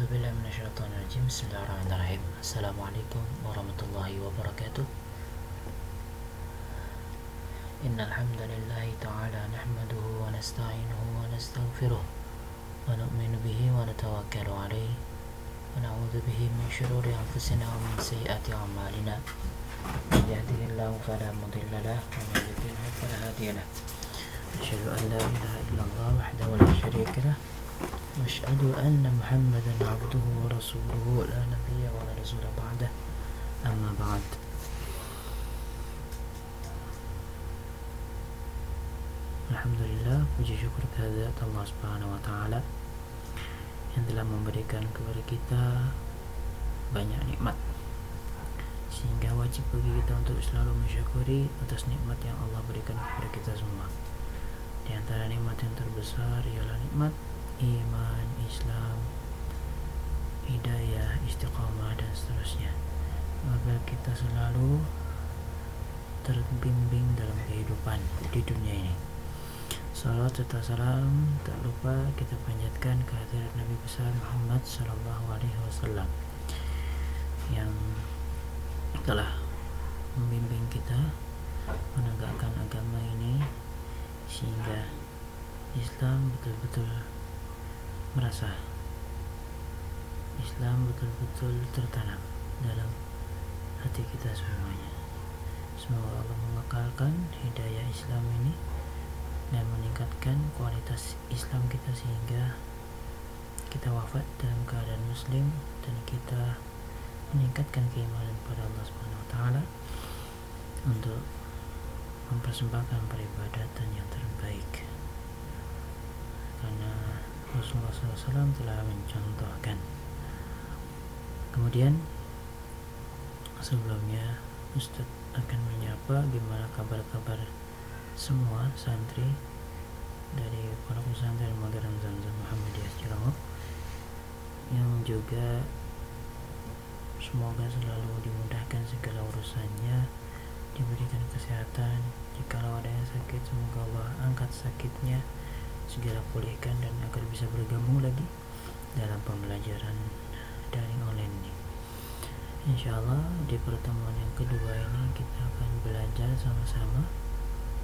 بالله من الشيطان الرجيم. بسم الله الرحمن الرحيم. السلام عليكم ورحمة الله وبركاته. إن الحمد لله تعالى نحمده ونستعينه ونستغفره ونؤمن به ونتوكل عليه ونعوذ به من شرور أنفسنا ومن سيئات أعمالنا. من يهده الله فلا مضل له ومن يضلل فلا هادي له. أشهد أن لا إله إلا الله وحده لا شريك له وأشهد أن محمدا عبده ورسوله لا نبي ولا رسول بعده. أما بعد. Alhamdulillah, puji syukur kehadirat Allah Subhanahu wa taala yang telah memberikan kepada kita banyak nikmat, sehingga wajib bagi kita untuk selalu mensyukuri atas nikmat yang Allah berikan kepada kita semua. Di antara nikmat yang terbesar ialah nikmat iman, Islam, hidayah, istiqamah dan seterusnya, agar kita selalu terbimbing dalam kehidupan di dunia ini. Salawat serta salam tak lupa kita panjatkan kehadirat Nabi besar Muhammad Sallallahu Alaihi Wasallam yang telah membimbing kita menegakkan agama ini sehingga Islam betul-betul merasa, Islam betul-betul tertanam dalam hati kita semuanya. Semoga Allah mengekalkan hidayah Islam ini dan meningkatkan kualitas Islam kita sehingga kita wafat dalam keadaan muslim dan kita meningkatkan keimanan pada Allah Subhanahu wa taala untuk mempersembahkan peribadatan yang terbaik, karena Rasulullah SAW telah mencontohkan. Kemudian sebelumnya Ustadz akan menyapa gimana kabar-kabar semua santri dari Pondok Pesantren Modern Zamzam Muhammadiyah Cilangor, yang juga semoga selalu dimudahkan segala urusannya, diberikan kesehatan. Jikalau ada yang sakit, semoga Allah angkat sakitnya, segera pulihkan dan agar bisa bergabung lagi dalam pembelajaran daring online ini. Insyaallah di pertemuan yang kedua ini kita akan belajar sama-sama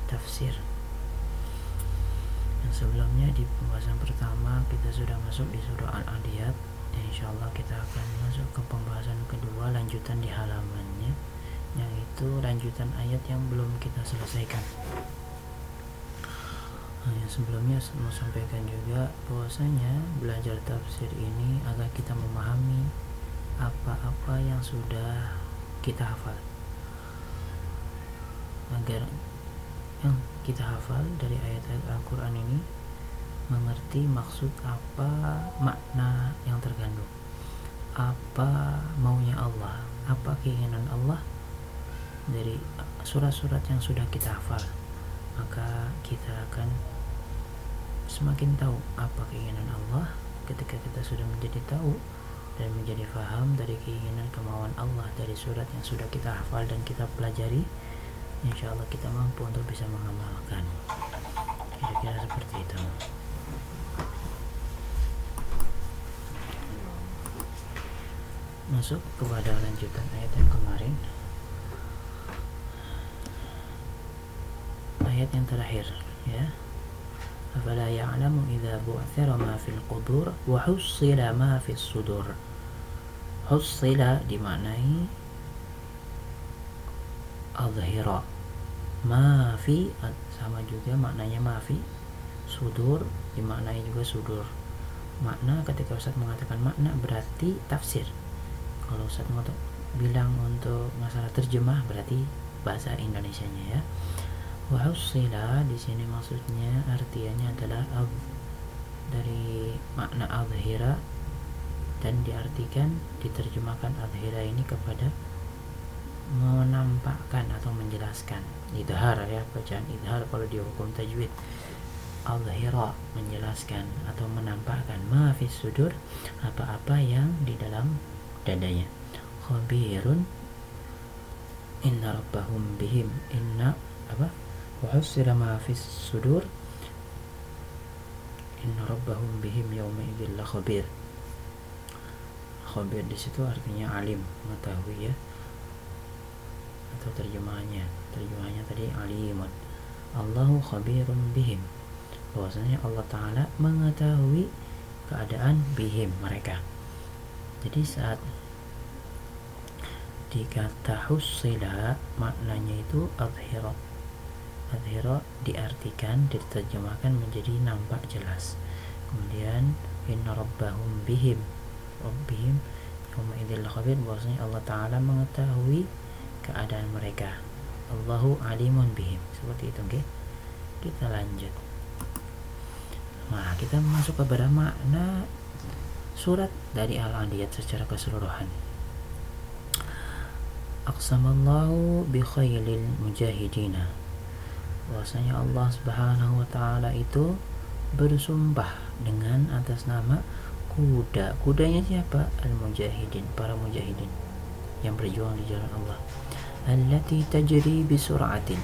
tafsir. Yang sebelumnya di pembahasan pertama kita sudah masuk di surah Al-Adiyat. Insyaallah kita akan masuk ke pembahasan kedua, lanjutan di halamannya, yaitu lanjutan ayat yang belum kita selesaikan. Yang sebelumnya mau sampaikan juga bahwasanya belajar tafsir ini agar kita memahami apa-apa yang sudah kita hafal, agar yang kita hafal dari ayat-ayat Al-Quran ini mengerti maksud apa, makna yang terkandung, apa maunya Allah, apa keinginan Allah dari surat-surat yang sudah kita hafal. Maka kita akan semakin tahu apa keinginan Allah. Ketika kita sudah menjadi tahu dan menjadi faham dari keinginan kemauan Allah dari surat yang sudah kita hafal dan kita pelajari, insyaallah kita mampu untuk bisa mengamalkan. Kira-kira seperti itu. Masuk kepada lanjutan ayat yang kemarin, ayat yang terakhir, ya. Afala ya'lamu idza bu'thira ma fil qubur wa hussila ma fis sudur. Hussila dimaknai adhira, mafi sama juga maknanya mafi, sudur dimaknai juga sudur. Makna, ketika Ustaz mengatakan makna berarti tafsir. Kalau Ustaz bilang untuk masalah terjemah berarti bahasa Indonesianya, ya. Wa hussila di sini maksudnya artiannya adalah dari makna adhira, dan diartikan diterjemahkan adhira ini kepada menampakkan atau menjelaskan. Idhar, ya, bacaan idhar kalau di hukum tajwid. Adhira menjelaskan atau menampakkan, ma fis sudur apa-apa yang di dalam dadanya. Khabirun inna rabbahum bihim inna apa wa husira ma fis sudur inna rabbahum bihim yawma idzil khabir. Khabir di situ artinya alim, mengetahui ya, atau terjemahannya tadi alimun. Allahu khabirun bihim, bahwasanya Allah Ta'ala mengetahui keadaan bihim, mereka. Jadi saat dikata hussila maknanya itu adhira diartikan, diterjemahkan menjadi nampak jelas. Kemudian inna rabbahum bihim yawma idzil khabir, bahwasanya Allah Ta'ala mengetahui keadaan mereka. Allahu alimun bihim, seperti itu. Okay? Kita lanjut. Nah, kita masuk kepada makna surat dari Al-Adiyat secara keseluruhan. Aqsamallahu bi khailil mujahidina, bahwasanya Allah Subhanahu wa Ta'ala itu bersumpah dengan atas nama kudanya siapa? Al-mujahidin, para mujahidin yang berjuang di jalan Allah. Allati tajri bi sur'atin,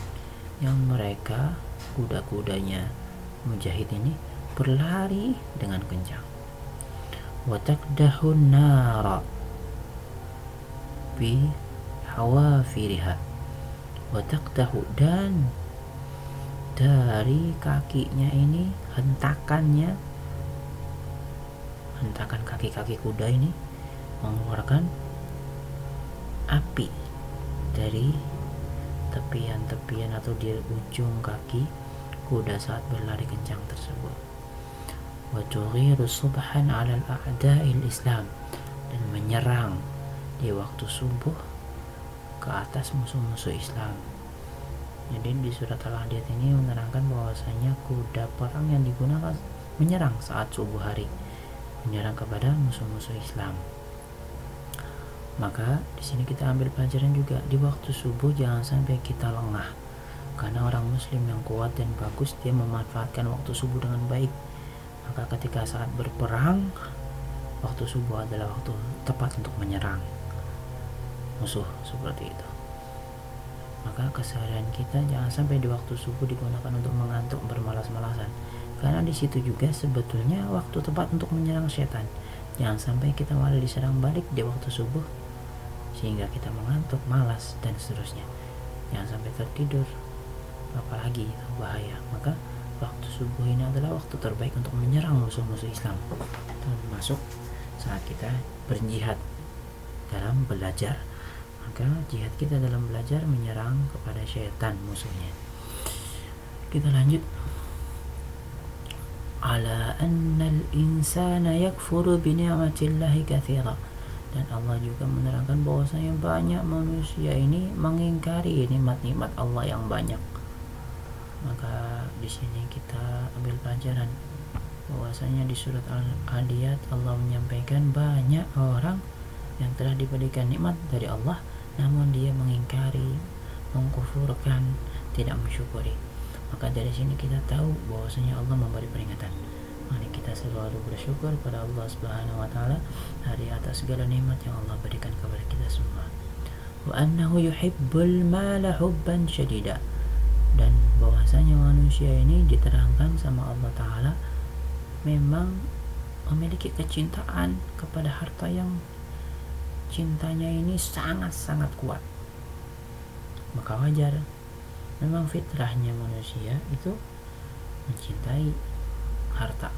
yang mereka kuda-kudanya mujahid ini berlari dengan kencang. Wa taqdahun nara bi hawafiriha, wa taqdahu, dan dari kakinya ini hentakan kaki-kaki kuda ini mengeluarkan api dari tepian-tepian atau di ujung kaki kuda saat berlari kencang tersebut. Wa tughiru subhan 'ala al-a'da'il Islam, dan menyerang di waktu subuh ke atas musuh-musuh Islam. Jadi di surat Al-Adiyat ini menerangkan bahwasanya kuda perang yang digunakan menyerang saat subuh hari, menyerang kepada musuh-musuh Islam. Maka di sini kita ambil pelajaran juga, di waktu subuh jangan sampai kita lengah. Karena orang muslim yang kuat dan bagus, dia memanfaatkan waktu subuh dengan baik. Maka ketika saat berperang, waktu subuh adalah waktu tepat untuk menyerang musuh, seperti itu. Maka keseharian kita jangan sampai di waktu subuh digunakan untuk mengantuk, bermalas-malasan. Karena di situ juga sebetulnya waktu tepat untuk menyerang setan. Jangan sampai kita malah diserang balik di waktu subuh sehingga kita mengantuk, malas, dan seterusnya. Jangan sampai tertidur, apalagi itu bahaya. Maka waktu subuh ini adalah waktu terbaik untuk menyerang musuh-musuh Islam, termasuk saat kita berjihad dalam belajar. Maka jihad kita dalam belajar menyerang kepada syaitan, musuhnya. Kita lanjut. Ala annal insana yakfuru bi ni'matillahi katsira, dan Allah juga menerangkan bahwasanya banyak manusia ini mengingkari nikmat-nikmat Allah yang banyak. Maka di sini kita ambil pelajaran bahwasanya di surat Al-Adiyat Allah menyampaikan banyak orang yang telah diberikan nikmat dari Allah, namun dia mengingkari, mengkufurkan, tidak mensyukuri. Maka dari sini kita tahu bahwasanya Allah memberi peringatan. Mari kita selalu bersyukur pada Allah Subhanahu wa Ta'ala dari atas segala nikmat yang Allah berikan kepada kita semua. Wa annahu yuhibbul mala hubban syadida, dan bahwasanya manusia ini diterangkan sama Allah Ta'ala memang memiliki kecintaan kepada harta yang cintanya ini sangat-sangat kuat. Maka wajar, memang fitrahnya manusia itu mencintai harta.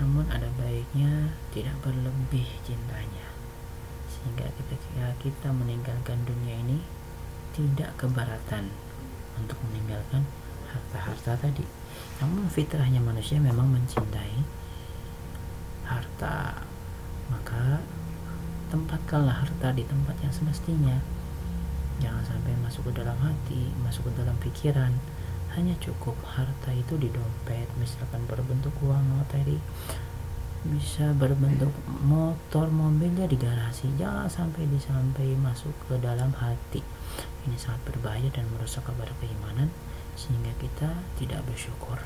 Namun ada baiknya tidak berlebih cintanya, sehingga ketika kita meninggalkan dunia ini tidak keberatan untuk meninggalkan harta-harta tadi. Namun fitrahnya manusia memang mencintai harta. Maka tempatkanlah harta di tempat yang semestinya. Jangan sampai masuk ke dalam hati, masuk ke dalam pikiran. Hanya cukup harta itu di dompet, misalkan berbentuk uang materi, bisa berbentuk motor, mobilnya di garasi. Jangan sampai masuk ke dalam hati. Ini sangat berbahaya dan merusak kepada keimanan, sehingga kita tidak bersyukur.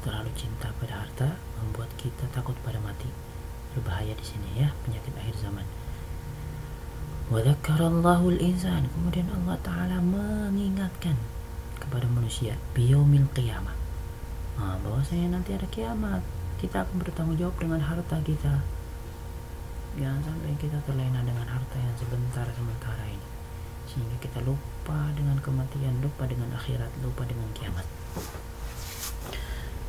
Terlalu cinta pada harta membuat kita takut pada mati. Berbahaya di sini ya, penyakit akhir zaman. Wa dzakarallahu al-insan, kemudian Allah Ta'ala mengingatkan kepada manusia biyaumil qiyamah, bahwasanya nanti ada kiamat, kita akan bertanggung jawab dengan harta kita. Jangan sampai kita terlena dengan harta yang sementara ini, sehingga kita lupa dengan kematian, lupa dengan akhirat, lupa dengan kiamat.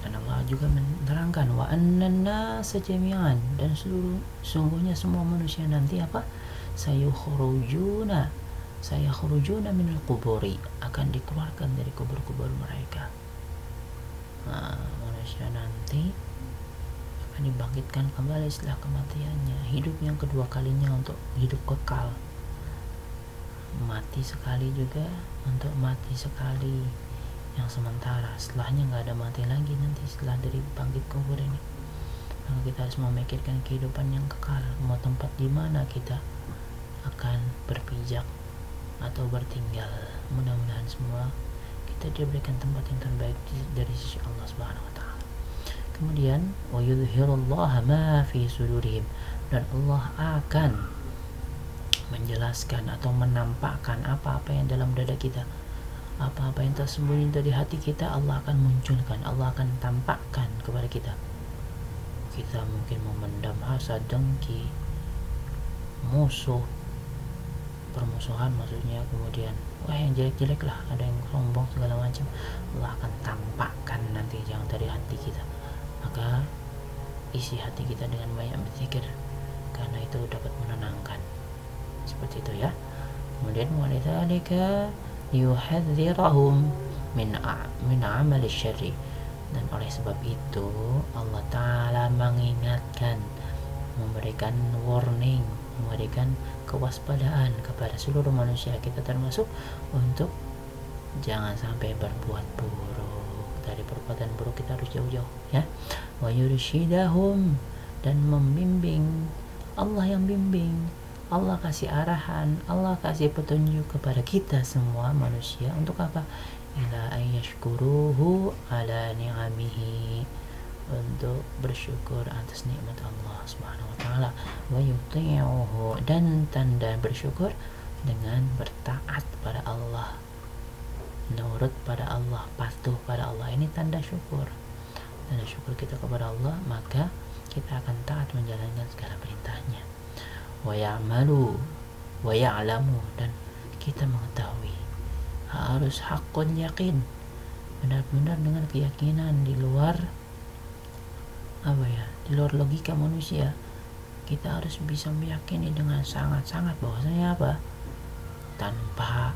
Dan Allah juga menerangkan wa annan nasa jami'an, dan sungguhnya semua manusia nanti apa? Sayukhrujuna minal quburi, akan dikeluarkan dari kubur-kubur mereka. Manusia nanti akan dibangkitkan kembali setelah kematiannya, hidup yang kedua kalinya untuk hidup kekal, mati sekali juga untuk mati sekali yang sementara, setelahnya nggak ada mati lagi nanti setelah dari bangkit kubur ini. Maka kita harus memikirkan kehidupan yang kekal, mau tempat di mana kita akan berpijak atau bertinggal. Mudah-mudahan semua kita diberikan tempat yang terbaik dari sisi Allah Subhanahu wa taala. Kemudian wa yudhirullaha ma fi sudurihim, dan Allah akan menjelaskan atau menampakkan apa-apa yang dalam dada kita, apa-apa yang tersembunyi dari hati kita. Allah akan munculkan, Allah akan tampakkan kepada kita. Kita mungkin memendam hasad, dengki, musuh, permusuhan maksudnya, kemudian yang jelek-jelek lah, ada yang sombong segala macam. Allah akan tampakkan nanti yang dari hati kita. Maka isi hati kita dengan banyak berzikir, karena itu dapat menenangkan. Seperti itu ya. Kemudian walidzalika yuhadzirahum min amali syarri, dan oleh sebab itu Allah Ta'ala mengingatkan, memberikan warning, memberikan kewaspadaan kepada seluruh manusia, kita termasuk, untuk jangan sampai berbuat buruk. Dari perbuatan buruk kita harus jauh-jauh ya. Wa yursyidahum, dan membimbing, Allah yang bimbing, Allah kasih arahan, Allah kasih petunjuk kepada kita semua manusia untuk apa? Ila ayyashkuruhu ala ni'amihi, untuk bersyukur atas nikmat Allah Subhanahu wa taala. Wa yuti'uhu, dan tanda bersyukur dengan bertaat pada Allah, nurut pada Allah, patuh pada Allah. Ini tanda syukur. Tanda syukur kita kepada Allah, maka kita akan taat menjalankan segala perintahnya. Wa ya'malu wa ya'lamu, dan kita mengetahui, harus haqqun yakin, benar-benar dengan keyakinan di luar di luar logika manusia. Kita harus bisa meyakini dengan sangat-sangat bahwasanya tanpa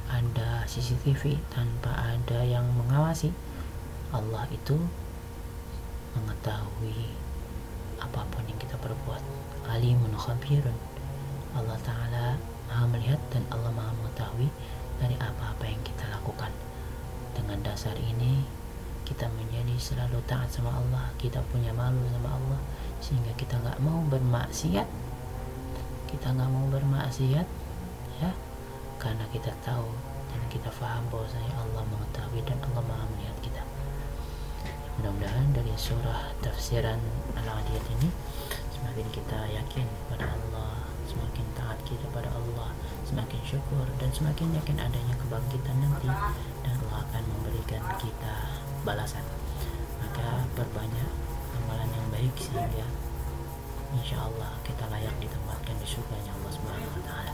ada CCTV, tanpa ada yang mengawasi, Allah itu mengetahui apapun yang kita perbuat. Alimun khabirun, Allah Ta'ala maha melihat dan Allah maha mengetahui dari apa-apa yang kita lakukan. Dengan dasar ini kita menjadi selalu taat sama Allah, kita punya malu sama Allah, sehingga kita gak mau bermaksiat, ya, karena kita tahu dan kita faham bahwasanya Allah mengetahui dan Allah maha melihat kita. Mudah-mudahan dari surah tafsiran Al-Adiyat ini semakin kita yakin pada Allah, semakin taat kita pada Allah, semakin syukur, dan semakin yakin adanya kebangkitan nanti, dan Allah akan memberikan kita balasan. Maka perbanyak amalan yang baik sehingga insya Allah kita layak ditempatkan di surganya Allah Subhanahu wa taala.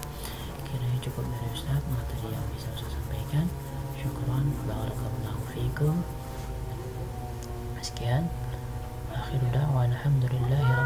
Kiranya cukup dari Ustaz materi yang bisa saya sampaikan. Syukran, barakallahu fikum. Sekian, akhiru da'wana alhamdulillahi